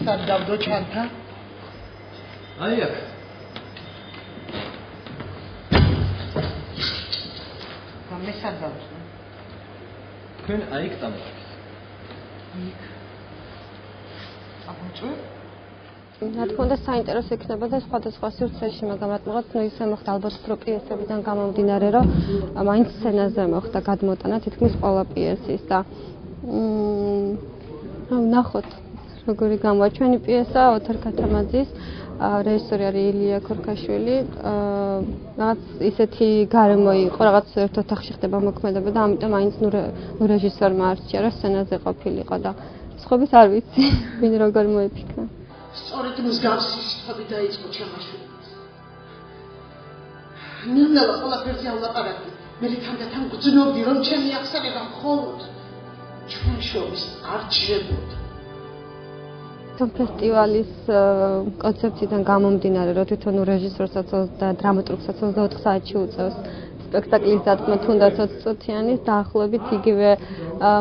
სადავდო ჩანთა? აი აქ. მე სადავდო? თქვენ აი იქ დამოუკიდეთ. იქ. აბუჭო? რა თქმა უნდა საინტერესო იქნება და სხვადასხვა სივრცეში, მაგრამ რატომღაც ისე მოხდა ალბათ უფრო პიესებიდან გამომდინარე, რომ მაინც სცენაზე მოხდა გადმოტანა თითქმის ყველა პიესის და ნახოთ როგორი გამოვა ჩვენი პიესა ოთარ ქათამაძის რეჟისორი არის ილია ქორქაშვილი რაღაც ისეთი გარემო იყო რაღაც ერთ ოთახში ხდება მოქმედება და ამიტომ მაინც ნუ რეჟისორმა არჩია რომ სცენაზე ყოფილიყო და სხვების არ ვიცი ვინ როგორ მოიფიქრა სწორედ მსგავსი სიტყვები დაიწყო ჩამაშვილს ნელა ყველაფერზე ავლაპარაკდი მე თანდათან გძნობდი რომ ჩემი ახსენება მხოლოდ ჩვენ შორის არ ჩრებოდა თვითონ ფესტივალის კონცეფციიდან გამომდინარე, რომ თვითონ რეჟისორსაც და დრამატურგსაც 24 საათში უწევს სპექტაკლის დადგმა თუნდაც 20 წუთიანის დაახლოებით იგივე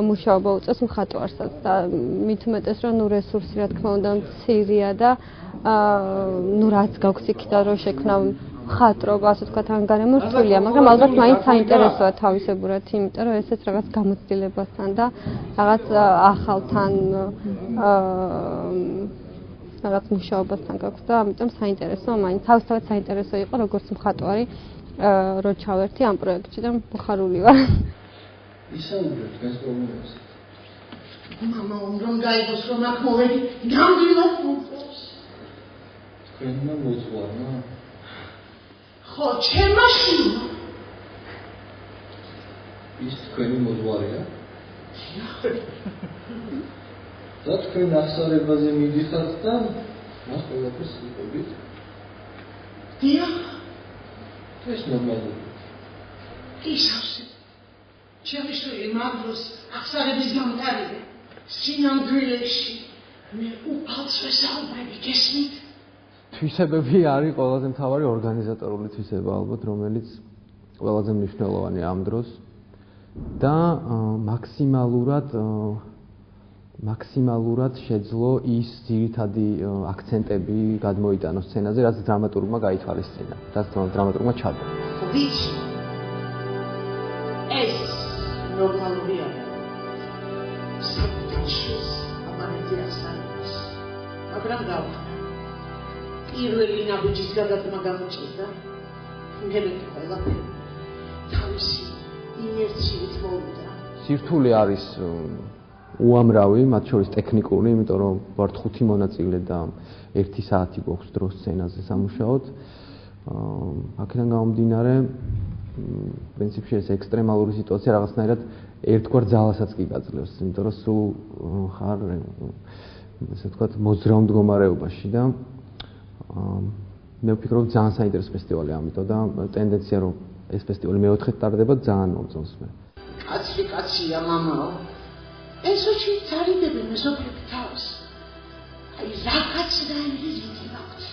მუშაობა უწევს მხატვარსაც და მით უმეტეს რომ რესურსი რა თქმა უნდა მცირეა და რაც გაქვს იქიდან რომ შექმნა მხატვრობა, ასე ვთქვათ, ანგარემო რთულია, მაგრამ ალბათ მაინც საინტერესოა თავისებურად, იმიტომ რომ ესეც რაღაც გამოცდილებასთან და რაღაც ახალთან რაღაც მუშაობასთან გაქვს და ამიტომ საინტერესოა, მაინც თავისთავად საინტერესო იყო როგორც მხატვარი რო ჩავერთი ამ პროექტში და მოხარული ვარ. ისაუბრეთ გას პრობლემებს. მამა უნდა გაიგოს რომ აქ მოვედი, ნამდვილად მოწევს. თქვენმა მოწვარნა ხო, ჩემაშინა. ის თქვენი მოძღვარია? და თქვენ აღსარებაზე მიდიხართ და მას ყველაფერს იყობით? დიახ. ეს ნორმალურია. ისავსე. ჩემი შვილი მაგდროს აღსარების გამტარია. სინამდვილეში მე უფალს ვესაუბრები გესმით? თვისებები არის ყველაზე მთავარი ორგანიზატორული თვისება ალბათ, რომელიც ყველაზე მნიშვნელოვანია ამ დროს და მაქსიმალურად შეძლო ის ძირითადი აქცენტები გადმოიტანოს სცენაზე, რაც დრამატურგმა გაითვალისწინა, რაც დრამატურგმა ჩადო. ვიცი. ეს ნორმალურია. საფრთხეს ამანეთი ასწავლებს. მაგრამ გავხდა. პირველი ნაბიჯის გადადგმა გამოჭირდა. მგელეთი ყველაფერი თავისი ინერციით მოვიდა. სირთულე არის უამრავი, მათ შორის ტექნიკური, იმიტომ რომ ვართ 5 მონაწილე და 1 საათი გვაქვს დრო სცენაზე სამუშაოდ. აქედან გამომდინარე, პრინციპში ეს ექსტრემალური სიტუაცია რაღაცნაირად ერთგვარ ძალასაც კი გაძლევს, იმიტომ რომ სულ ხარ ესე ვთქვათ მოძრავ მდგომარეობაში და მე ვფიქრობ ძალიან საინტერესო ფესტივალი ამიტომ და ტენდენცია რომ ეს ფესტივალი მეოთხედ ტარდება ძალიან მომწონს მე. კაცია მამაო. ესოში წარიდებენ მეზობლები თავს. აი რაღაც დაინდიზით აქვს.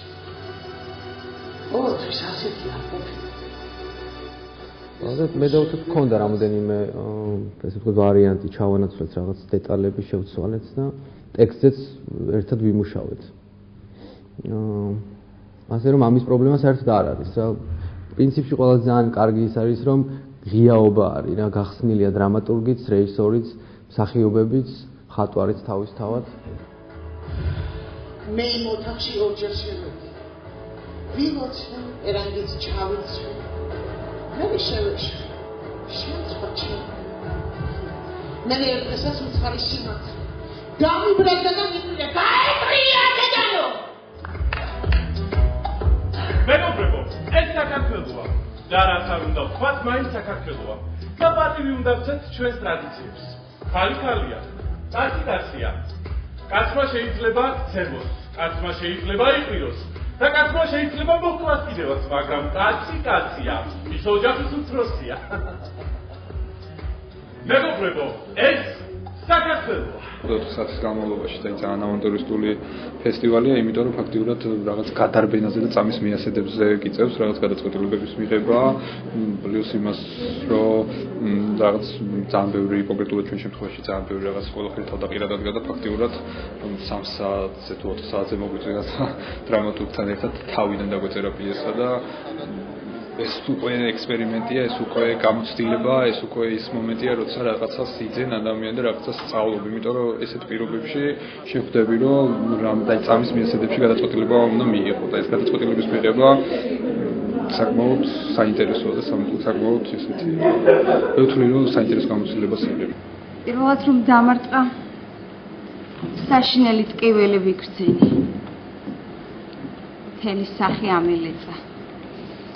ოღონდ ასეთი არ ყოფილა. ალბათ მე დავთქვი გქონდა რამოდენიმე ესე ვთქვათ ვარიანტი ჩავანაცვლეთ რაღაც დეტალები შევცვალეთ და ტექსტზეც ერთად ვიმუშავეთ. ასე რომ ამის პრობლემა საერთოდ არ არის რა. პრინციპში ყველა ძალიან კარგი ის არის რომ ღიაობა არის რა, გახსნილია დრამატურგიც, რეჟისორიც, მსახიობებიც, მხატვარიც თავისთავად. მე იმ ოთახში ორჯერ შევედი. ვიმოცვი, ერანგიც ჩავიცვი. მე შევეშვა. შემწყოჩი. მე ერთასაც უცხარი სიმართლე. გამიბრალდა და მიწვია. გაებრია დედანო! მეგობრებო, ეს საქართველოა და რაც არ უნდა ვთქვათ, მაინც საქართველოა. და პატივი უნდა ვცეთ ჩვენს ტრადიციებს. ხალი-ხალია, კაცი-კაცია. კაცმა შეიძლება ქცევოს, კაცმა შეიძლება იყიროს და კაცმა შეიძლება მოკლას კიდევაც, მაგრამ კაცი-კაცია, ის ოჯახის უფროსია. მეგობრებო, ეს საქართველოა. საქართველოა. 4 საათის განმავლობაში და ძალიან ავანტურისტული ფესტივალია, იმიტომ რომ ფაქტიურად რაღაც გადარბენაზე და წამის მიასედებზე გიწევს რაღაც გადაწყვეტილებების მიღება, პლუს იმას, რომ რაღაც ძალიან ბევრი იპოკრიტულად ჩვენ შემთხვევაში ძალიან ბევრი რაღაც ყველაფერი თავდაყირადად და ფაქტიურად 3 საათზე თუ 4 საათზე მოგვიწევს და დრამატურგთან ერთად თავიდან დაგვეწერა პიესა და ეს უკვე ექსპერიმენტია, ეს უკვე გამოცდილება, ეს უკვე ის მომენტია, როცა რაღაცას იძენ ადამიანი და რაღაცას სწავლობ, იმიტომ რომ ესეთ პირობებში შეხვდები, რომ რამდენი წამის მიასედებში გადაწყვეტილება უნდა მიიღო და ეს გადაწყვეტილების მიღება საკმაოდ საინტერესოა და საკმაოდ ესეთი ვთვლი რომ საინტერესო გამოცდილებას იღებ. პირველად რომ დამარტყა საშინელი ტკივილი ვიგრძინი. მთელი სახე ამელეწა.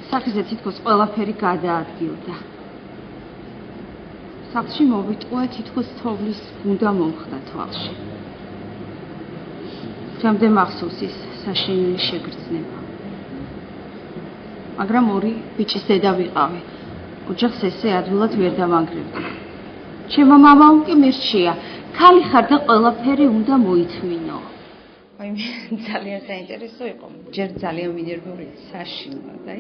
სახეზე თითქოს ყველაფერი გადაადგილდა. სახლში მოვიტყუე თითქოს თოვლის ბუნდა მომხდა თვალში. ჩემდე მახსოვს ის საშინელი შეგრძნება. მაგრამ ორი ბიჭის დედა ვიყავი. ოჯახს ესე ადვილად ვერ დავანგრევდი. ჩემო მამამ კი მირჩია, ქალი ხარ და ყველაფერი უნდა მოითმინო. აი ძალიან საინტერესო იყო. ჯერ ძალიან მინერვიული საშინო და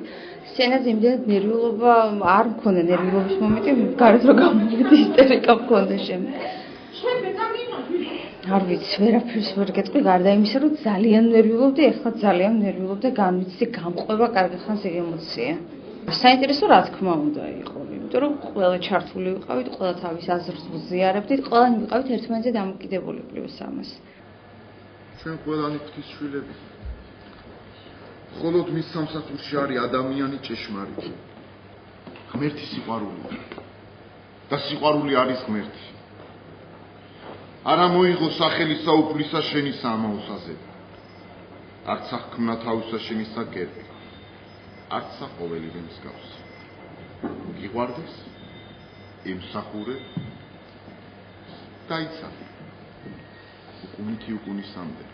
სცენაზე იმდენად ნერვიულობა არ მქონდა ნერვიულობის მომენტი, გარეთ რო გამოვიდი ისტერიკა მქონდა შემდეგ. არ ვიცი, ვერაფერს ვერ გეტყვი გარდა იმისა, რომ ძალიან ნერვიულობდი, ეხლა ძალიან ნერვიულობ და განვიცდი გამყვება კარგი ხანს ეგ ემოცია. საინტერესო რა თქმა უნდა იყო, იმიტომ რომ ყველა ჩართული ვიყავით, ყველა თავის აზრს ვზიარებდით, ყველანი ვიყავით ერთმანეთზე დამოკიდებული პლუს ამას. ჩვენ ყველანი ღვთისშვილები. მხოლოდ მის სამსახურში არის ადამიანი ჭეშმარიტი. ღმერთი სიყვარულია. და სიყვარული არის ღმერთი. არა მოიღო სახელი საუფლისა შენისა ამაოსაზე. არცა ჰქმნა თავისა შენისა გერბი. არცა ყოველივე მსგავსი. გიყვარდეს, იმსახურე, დაიცალე. უკუნითი უკუნისამდე.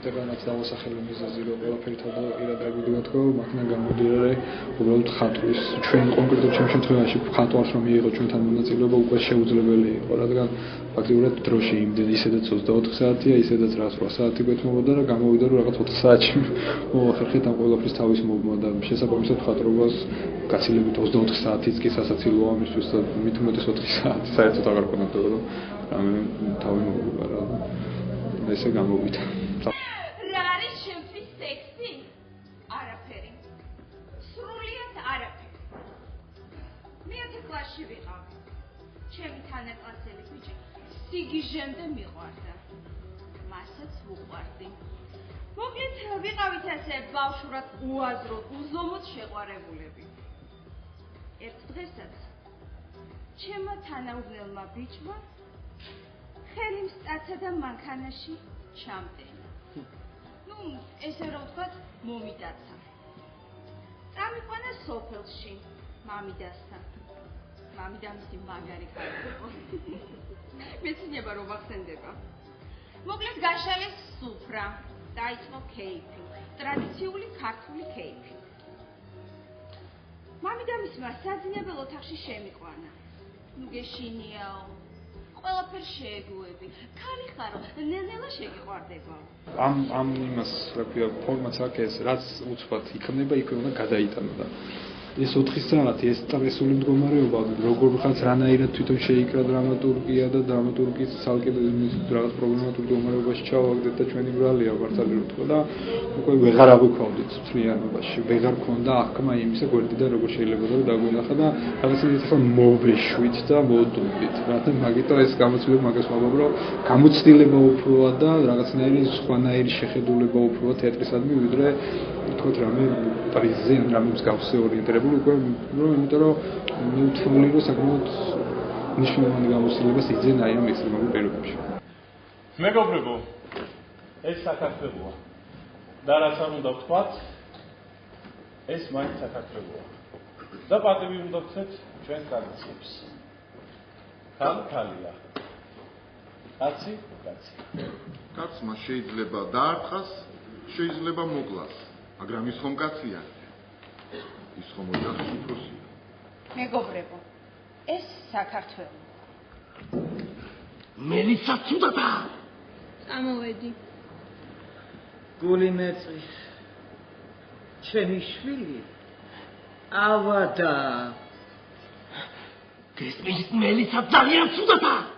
დაგანაც დავასახელე მიზეზი რომ ყველაფერი თავდაყირა დაგვიდოთ რომ მაქნა გამოდიარე უბრალოდ ხატვის ჩვენ კონკრეტულად ჩემ შემთხვევაში ხატვას რომ მიიღო ჩვენთან მონაწილეობა უკვე შეუძლებელი იყო რადგან ფაქტიურად დროში იმდენ ისედაც 24 საათია ისედაც რა 8 საათი გვეთმობოდა და გამოვიდა რომ რაღაც 4 საათში მოახერხეთ ამ ყველაფრის თავის მოგმა და შესაბამისად ხატრობას გაცილებით 24 საათიც კი სასაცილოა ამისთვის და მით უმეტეს 4 საათი საერთოდ აღარ ქონოდა რომ რამე თავი მოგვა რა ესე გამოვიდა ჩემი თანაკლასელი ბიჭი სიგიჟემდე მიყვარდა. მასაც ვუყვარდი. მოკლედ ვიყავით ასე ბავშვურად უაზროდ, უზომოდ შეყვარებულები. ერთ დღესაც ჩემმა თანაუგნელმა ბიჭმა ხელი მსტაცა და მანქანაში ჩამდენა. ნუ ესე რომ ვთქვათ, მომიდაცა. წამიყვანა სოფელში, მამიდასთან. მამიდამისი მაგარი ხალხი იყო. მეცნიება რომ ახსენდება. მოკლედ გაშალეს სუფრა, დაიწყო კეიფი, ტრადიციული ქართული კეიფი. მამიდამისმა საძინებელ ოთახში შემიყვანა. ნუ გეშინიაო, ყველაფერს შეეგუები. ქალი ხარო, ნელ-ნელა შეგიყვარდება. ამ იმას რა ქვია, ფორმაც აქ ეს რაც უცბად იქნება, იქ უნდა გადაიტანო და ეს 4 საათი ეს სტრესული მდგომარეობა როგორ ხაც რანაირად თვითონ შეიკრა დრამატურგია და დრამატურგის ცალკე რაღაც პრობლემატურ მდგომარეობაში ჩავაგდეთ და ჩვენი ბრალია მართალი რო თქვა და უკვე ვეღარ აღვიქვავდით ცვლიანობაში ვეღარ ქონდა აღქმა იმისა გვერდიდან როგორ შეიძლება და დაგვინახა და რაღაცნაირად ახლა მოვეშვით და მოვდუმით რათა მაგიტო ეს გამოცდილება მაგას ვამბობ რომ გამოცდილება უფროა და რაღაცნაირი სხვანაირი შეხედულება უფროა თეატრისადმი ვიდრე თქოთ რამე პრიზზე ან რამე მსგავსზე ორიენტირებული უკვე რომ იმიტომ რომ მივთვლი რომ საკმაოდ მნიშვნელოვანი გამოცდილებას იძენ აი ამ ექსტრემალურ პირობებში. მეგობრებო, ეს საქართველოა. და რაც არ უნდა ვთქვათ, ეს მაინც საქართველოა. და პატივი უნდა ვქცეთ ჩვენ ტრადიციებს. ქალია. კაცი. კაცმა შეიძლება დაარტყას, შეიძლება მოკლას. მაგრამ ის ხომ კაცია? ის ხომ ოჯახის უფროსია. მეგობრებო, ეს საქართველოა. მელისა ცუდადა. წამოვედი. გული მეწვის. ჩემი შვილი. ავადა. გესმის მელისა ძალიან ცუდადა.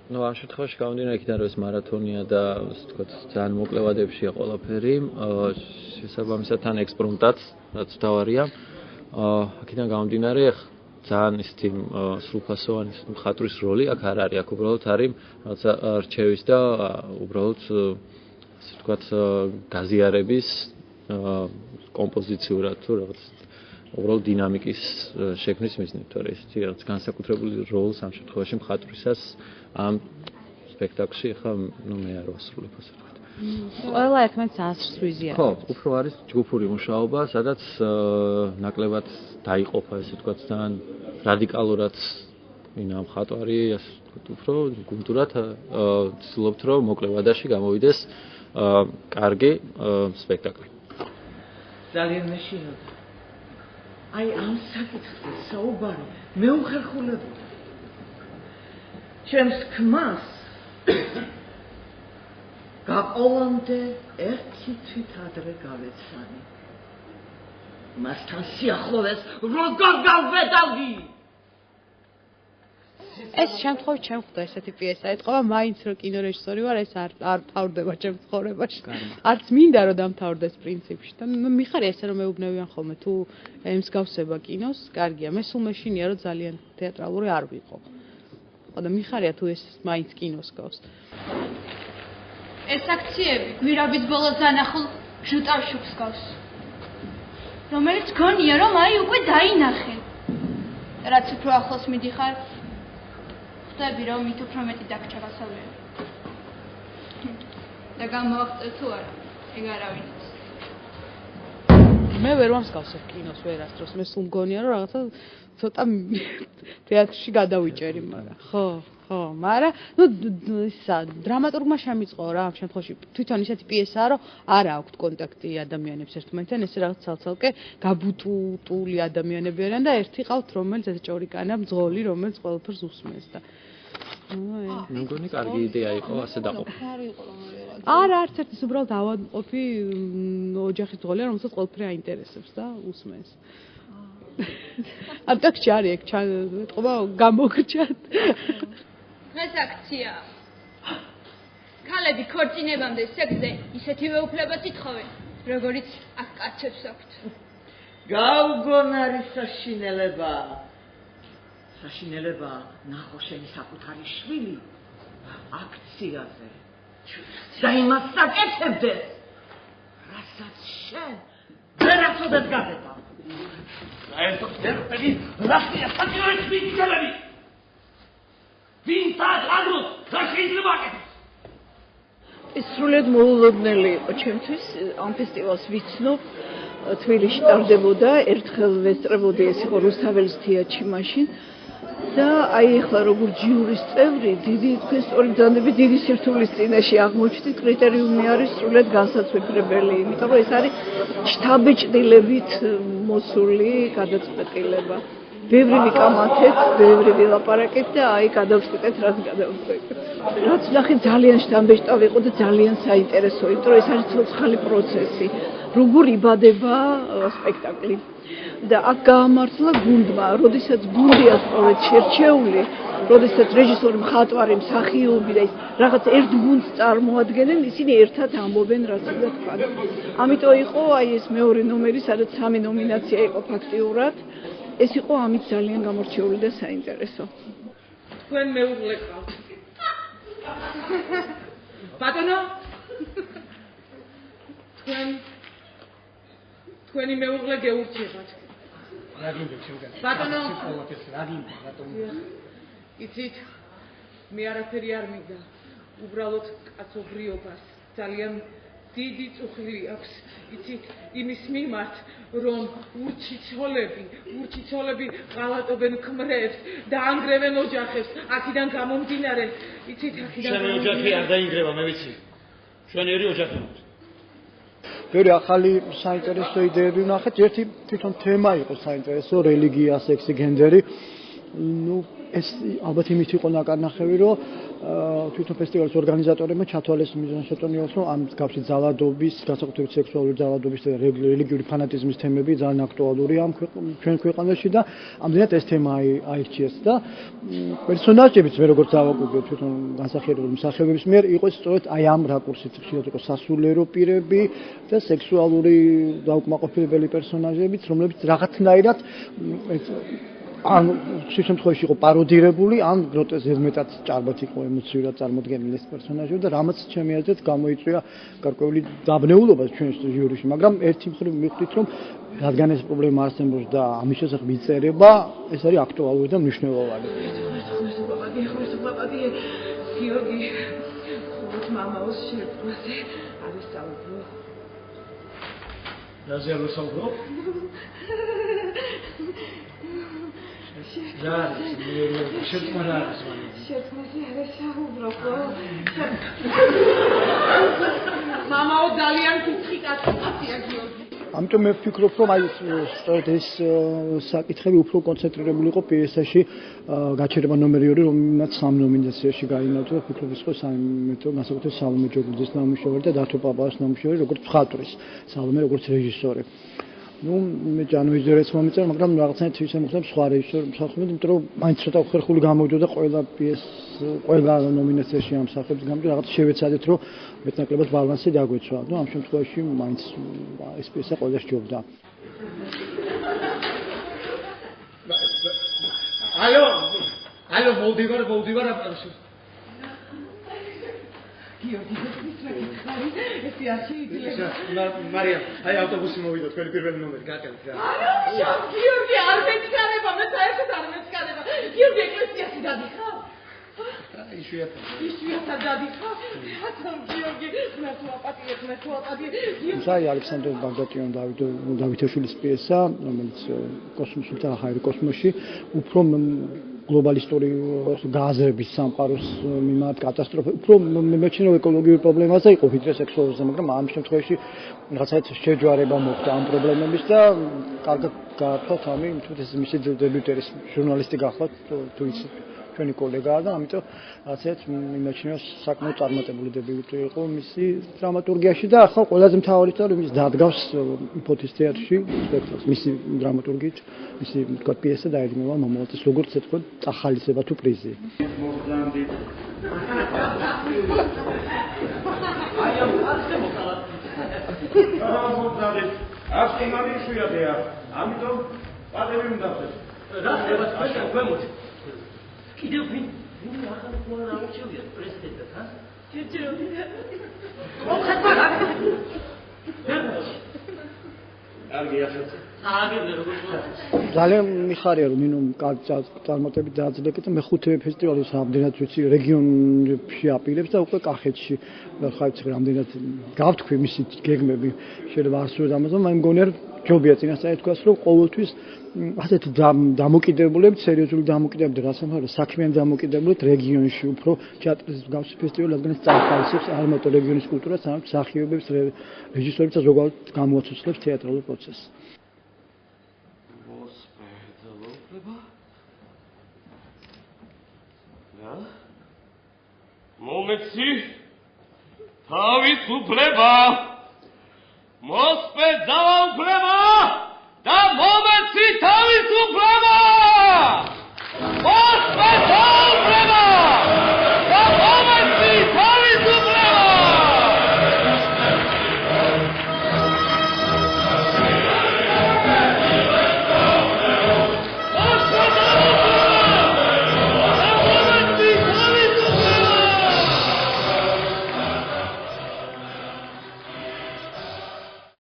ну ამ შემთხვევაში გამომდინარე იქიდან რომ ეს მარათონია და ასე ვთქვათ ძალიან მოკლე ვადებშია ყველაფერი შესაბამისად თან ექსპრომტაც რაც თავარია აქედან გამომდინარე ძალიან ისეთი სრულფასოვანი მხატვრის როლი აქ არ არის აქ უბრალოდ არის რაღაცა რჩევის და უბრალოდ ასე ვთქვათ გაზიარების კომპოზიციურად თუ რაღაც უბრალოდ დინამიკის შექმნის მიზნით თორე ესეთი რაღაც განსაკუთრებული როლს ამ შემთხვევაში მხატვრისას ამ სპექტაკლში ხა ნუ მე არ ვასრულებ ასე ვთქვათ. ყველა ერთმანეთს ასრს ვიზია. ხო, უფრო არის ჯგუფური მუშაობა, სადაც ნაკლებად დაიყოფა ესე ვთქვათ ძალიან რადიკალურად ვინ ამ მხატვარი ასე ვთქვათ უფრო კულტურად ცდილობთ რომ მოკლე ვადაში გამოვიდეს კარგი სპექტაკლი. ძალიან მეშინოდა. აი ამ საკითხზე საუბარი მე უხერხულებოდა. ჩემს ქმას გაყოლამდე ერთი თვით ადრე გავეცანი. მასთან სიახლოვეს როგორ გავვედავდი? ეს შემთხვევით ჩემ ხვდა ესეთი პიესა ეთყობა მაინც რომ კინორეჟისორი ვარ ეს არ თავდება ჩემ ცხოვრებაში არც მინდა რომ დამთავრდეს პრინციპში და მიხარია ესე რომ მეუბნევიან ხოლმე თუ ემსგავსება კინოს კარგია მე სულ მეშინია რომ ძალიან თეატრალური არ ვიყო და მიხარია თუ ეს მაინც კინოს გავს ეს აქციები გვირაბის ბოლოს დანახულ ჟუტავშუქს გავს რომელიც გონია რომ აი უკვე დაინახე რაც უფრო ახლოს მიდიხარ ხდები რომ მით უფრო მეტი დაგჭა გასავლელი და გამოახწევ თუ არა ეგ არავინ მე ვერ ვამსგავსებ კინოს ვერასდროს მე სულ მგონია რომ რაღაცა ცოტა თეატრში გადავიჭერი მაგრამ ხო მაგრამ ნუ ისა დრამატურგმა შემიწყო რა ამ შემთხვევაში თვითონ ისეთი პიესაა რომ არ აქვს კონტაქტი ადამიანებს ერთმანეთთან ესე რაღაც ცალ-ცალკე გაბუტული ადამიანები არიან და ერთი ყავთ რომელიც ეს ჭორიკანა მძღოლი რომელიც ყველაფერს უსმენს და მე მგონი კარგი იდეა იყო ასე დაყოფა არა არც ერთის უბრალოდ ავადმყოფი ოჯახის მძღოლია რომელსაც ყველაფერი აინტერესებს და უსმენს ამ ტექსტში არის ეგ ეთყობა გამოგრჩათ დღეს აქცია ქალები ქორწინებამდე სექსზე ისეთივე უფლებას ითხოვენ როგორიც აქ კაცებს აქვთ გავგონარი საშინელება ნახო შენი საკუთარი შვილი აქციაზე და იმას საკეთებდეს რასაც შენ ვერ აწოდებ გაზეთა ეს ერთები რასია საკითხი მიგიჩელები ვინ თაგროს და შეიძლება აკეთოს ეს სრულიად მოულოდნელი იყო ჩემთვის ამ ფესტივალს ვიცნობ თბილისში ტარდებოდა ერთხელ ვესწრებოდი ეს იყო რუსთაველის თეატრში მაშინ და აი ახლა როგორ ჯიურის წევრი დიდი თქვენ სწორი ბრძანები დიდი სირთულის წინაშე აღმოჩნდით კრიტერიუმი არის სრულიად განსაცვიფრებელი იმიტომ რომ ეს არის შტაბეჭდილებით მოსული გადაწყვეტილება ბევრი ვიკამათეთ, ბევრი ვილაპარაკეთ და აი გადავწყვეტეთ რაც გადავწყვეტეთ. რაც ნახე ძალიან შთამბეჭდავი იყო და ძალიან საინტერესო, იმიტომ რომ ეს არის ცოცხალი პროცესი. როგორ იბადება სპექტაკლი. და აქ გაამართლა გუნდმა, როდესაც გუნდი ასწავლეთ შერჩეული, როდესაც რეჟისორი, მხატვარი, მსახიობი და ის რაღაც ერთ გუნდს წარმოადგენენ, ისინი ერთად ამბობენ რაც უნდა თქვა. ამიტომ იყო აი ეს მეორე ნომერი, სადაც 3 ნომინაცია იყო ფაქტიურად. ეს იყო ამით ძალიან გამორჩეული და საინტერესო. თქვენ მეუღლე ყავთ. ბატონო? თქვენი მეუღლე გეურჩებათ. რა გინდათ შევგან? ბატონო? რა გინდათ ბატონო? იცით, მე არაფერი არ მინდა. უბრალოდ კაცობრიობას ძალიან დიდი წუხილი აქვს. იცით, იმის მიმართ, რომ ურჩიცოლები ყალატობენ ქმრებს და ანგრევენ ოჯახებს, აქედან გამომდინარე, იცით, აქედან შენი ოჯახი არ დაინგრევა, მე ვიცი. შენი ერი ოჯახი. ბევრი ახალი საინტერესო იდეები ვნახეთ. ერთი თვითონ თემა იყო საინტერესო, რელიგია, სექსი, გენდერი. ну ეს ალბათ იმით იყო ნაკარნახევი, რომ თვითონ ფესტივალის ორგანიზატორებმა ჩათვალეს მიზანშეწონილს, რომ ამ მსგავსი ძალადობის, განსაკუთრებით სექსუალური ძალადობის და რელიგიური ფანატიზმის თემები ძალიან აქტუალურია ჩვენ ქვეყანაში და ამდენად ეს თემა აირჩიეს და პერსონაჟებიც მე როგორც დავაკვირდი თვითონ განსახიერებული მსახიობების მიერ იყო სწორედ აი ამ რაკურსით ხშირად იყო სასულიერო პირები და სექსუალური დაუკმაყოფილებელი პერსონაჟებიც, რომლებიც რაღაცნაირად ან ხშირ შემთხვევაში იყო პაროდირებული, ან ზედმეტად ჭარბად იყო ემოციურად წარმოდგენილი ეს პერსონაჟები და რამაც ჩემი აზრით გამოიწვია გარკვეული დაბნეულობა ჩვენ ჟიურიში, მაგრამ ერთი მხრივ მივხვდით, რომ რადგან ეს პრობლემა არსებობს და ამის შესახებ იწერება, ეს არის აქტუალური და მნიშვნელოვანი. გიორგი, მამაოს შეერთვაზე არის საუბრო. რაზე არის საუბრო? შეერთვაზე არის საუბრო. მამაო ძალიან კითხი კაცია გიორგი. ამიტომ მე ვფიქრობ, რომ აი სწორედ ეს საკითხები უფრო კონცენტრირებული იყო პიესაში გაჩერება ნომერი 2, რომელმაც 3 ნომინაციაში გაინაცვლა, ვფიქრობ ის იყო განსაკუთრებით სალომე ჯოგლიძის ნამუშევარი და დათო პაპაას ნამუშევარი, როგორც მხატვრის, სალომე როგორც რეჟისორი. ну მე ჯანუიძერეც მომიწევ, მაგრამ რაღაცნაირად ისე მოხდა სხვა რეჟისორი მსახიობი, იმიტომ რომ მაინც ცოტა ხერხული გამოვიდა და ყველა ყველა ნომინაციაში ამ მსახიობს გამოვიდა, რაღაც შევეცადეთ, რომ მეტნაკლებად ბალანსი დაგვეცვა. ну ამ შემთხვევაში მაინც ეს პიესა ყველა შეჯობდა. ალო, მოვდივარ. გიორგი, ეს შეიძლება. მარია, აი ავტობუსი მოვიდა, თქვენი პირველი ნომერი, გაკეთეთ რა. არა, გიორგი, არ მეჩქარება, მე საერთოდ არ მეჩქარება. გიორგი, ეკლესიაში დადიხარ? იშვიათად დადიხარ? რატომ გიორგი, მე თუ აპატიებ. აი ალექსანდრე ბაგრატიონი დავითაშვილის პიესა, რომელიც კოსმოსში და აეროკოსმოსში უფრო გლობალისტური გაზების სამყაროს მიმართ კატასტროფა, უფრო მეჩნეულ ეკოლოგიურ პრობლემაზე იყო ვიდრე სექსუალურზე, მაგრამ ამ შემთხვევაში რაღაცა შეჯვარება მოხდა ამ პრობლემების და კარგად გაართვათ ამი, თუმცა ეს მისი დებიუტერის ჟურნალისტი გახლავთ, თუ იცით ჩვენი კოლეგაა და ამიტომ რაღაცა მიმაჩნიოს საკმაოდ წარმატებული დებიუტი იყო მისი დრამატურგიაში და ახლა ყველაზე მთავარი თორე ის დადგავს იფოთის თეატრში სპექტაკლს მისი დრამატურგით, მისი თქვა პიესა დაერიგნება მომავალს როგორც ეთქვა წახალისება თუ პრიზი. მოგზანდით. მოგზანდით. ასკომანი შუიადეა. ამიტომ პატევი უნდა ხდეს. რა ხდება თქვენ ქვემოთ? კიდევ ვინ ახალი პლანი არჩევია პრეზიდენტად, ჰა? ჯერჯერობით. ძალიან მიხარია რომ ნინო წარმატებით დააძლიერა და მეხუთე ფესტივალის ამდენად ვიცი რეგიონებში აპირებს და უკვე კახეთში ხარც რამდენად გავთქვი მისი გეგმები შეიძლება არ სულ ამაზე, მაგრამ მგონია რომ ჯობია წინასწარ თქვას რომ ყოველთვის ასეთ დამოკიდებულებით, სერიოზული დამოკიდებულებით, რასამხარეს საქმიანი დამოკიდებულებით რეგიონში უფრო თეატრის მსგავსი ფესტივალი, რადგან ეს წარხალისებს არ მარტო რეგიონის კულტურას, არამედ მსახიობებს, რეჟისორებს და ზოგადად გამოაცოცხლებს თეატრალურ პროცესს. მომეცი თავის უფლება მოსპე ძალაუფლება